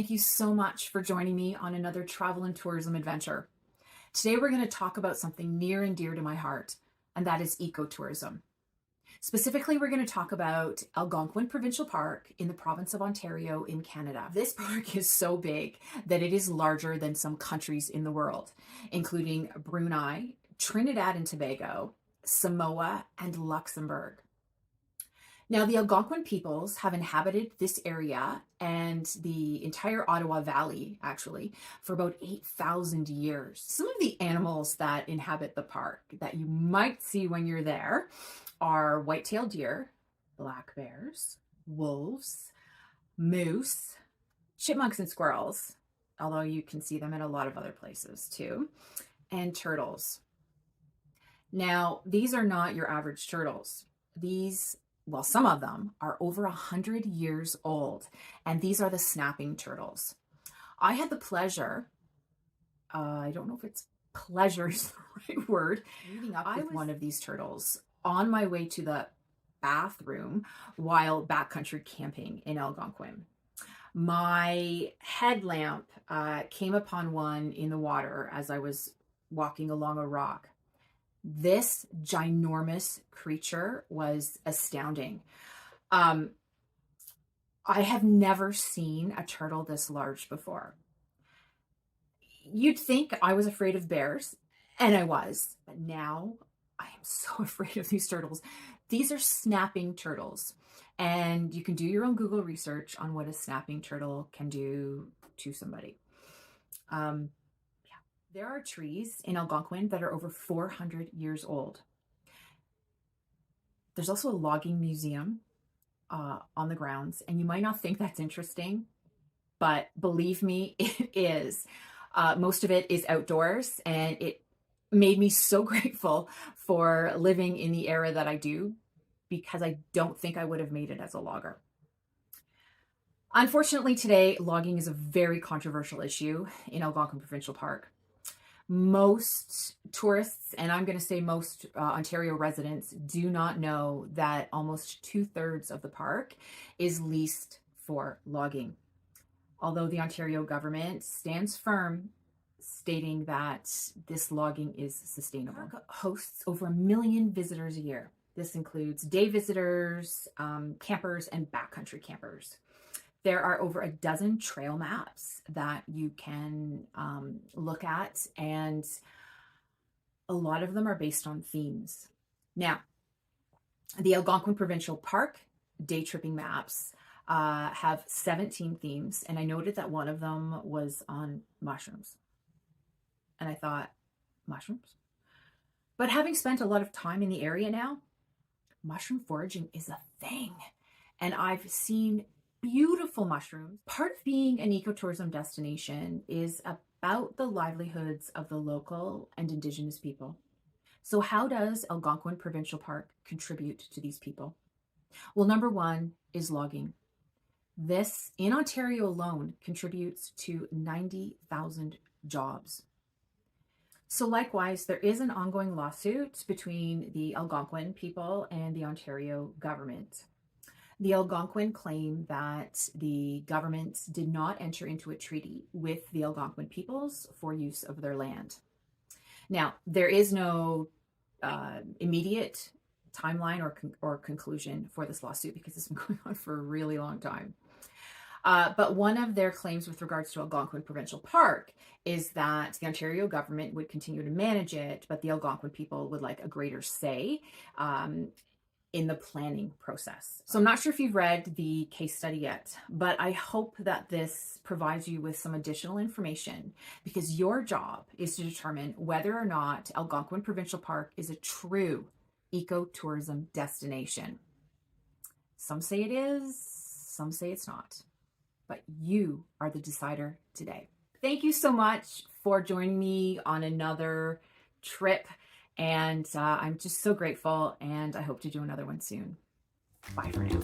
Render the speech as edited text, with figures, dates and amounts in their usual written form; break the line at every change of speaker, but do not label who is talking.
Thank you so much for joining me on another travel and tourism adventure. Today we're going to talk about something near and dear to my heart, and that is ecotourism. Specifically, we're going to talk about Algonquin Provincial Park in the province of Ontario in Canada. This park is so big that it is larger than some countries in the world, including Brunei, Trinidad and Tobago, Samoa, and Luxembourg. Now, the Algonquin peoples have inhabited this area and the entire Ottawa Valley, actually, for about 8,000 years. Some of the animals that inhabit the park that you might see when you're there are white-tailed deer, black bears, wolves, moose, chipmunks and squirrels, although you can see them in a lot of other places too, and turtles. Now, these are not your average turtles. Some of them are over 100 years old, and these are the snapping turtles. I had the pleasure, I don't know if it's pleasure is the right word, meeting up with one of these turtles on my way to the bathroom while backcountry camping in Algonquin. My headlamp came upon one in the water as I was walking along a rock. This ginormous creature was astounding. I have never seen a turtle this large before. You'd think I was afraid of bears, and I was, but now I am so afraid of these turtles. These are snapping turtles, and you can do your own Google research on what a snapping turtle can do to somebody. There are trees in Algonquin that are over 400 years old. There's also a logging museum on the grounds, and you might not think that's interesting, but believe me, it is. Most of it is outdoors, and it made me so grateful for living in the era that I do, because I don't think I would have made it as a logger. Unfortunately, today, logging is a very controversial issue in Algonquin Provincial Park. Most tourists, and I'm going to say most Ontario residents, do not know that almost 2/3 of the park is leased for logging. Although the Ontario government stands firm, stating that this logging is sustainable. The park hosts over 1 million visitors a year. This includes day visitors, campers, and backcountry campers. There are over a dozen trail maps that you can look at, and a lot of them are based on themes. Now, the Algonquin Provincial Park day tripping maps have 17 themes, and I noted that one of them was on mushrooms. And I thought, mushrooms? But having spent a lot of time in the area now, mushroom foraging is a thing, and I've seen beautiful mushrooms. Part of being an ecotourism destination is about the livelihoods of the local and Indigenous people. So how does Algonquin Provincial Park contribute to these people? Well, number one is logging. This, in Ontario alone, contributes to 90,000 jobs. So likewise, there is an ongoing lawsuit between the Algonquin people and the Ontario government. The Algonquin claim that the government did not enter into a treaty with the Algonquin peoples for use of their land. Now, there is no immediate timeline or conclusion for this lawsuit because it's been going on for a really long time. But one of their claims with regards to Algonquin Provincial Park is that the Ontario government would continue to manage it, but the Algonquin people would like a greater say in the planning process. So I'm not sure if you've read the case study yet, but I hope that this provides you with some additional information, because your job is to determine whether or not Algonquin Provincial Park is a true ecotourism destination. Some say it is, some say it's not, but you are the decider today. Thank you so much for joining me on another trip. And I'm just so grateful, and I hope to do another one soon. Bye for now.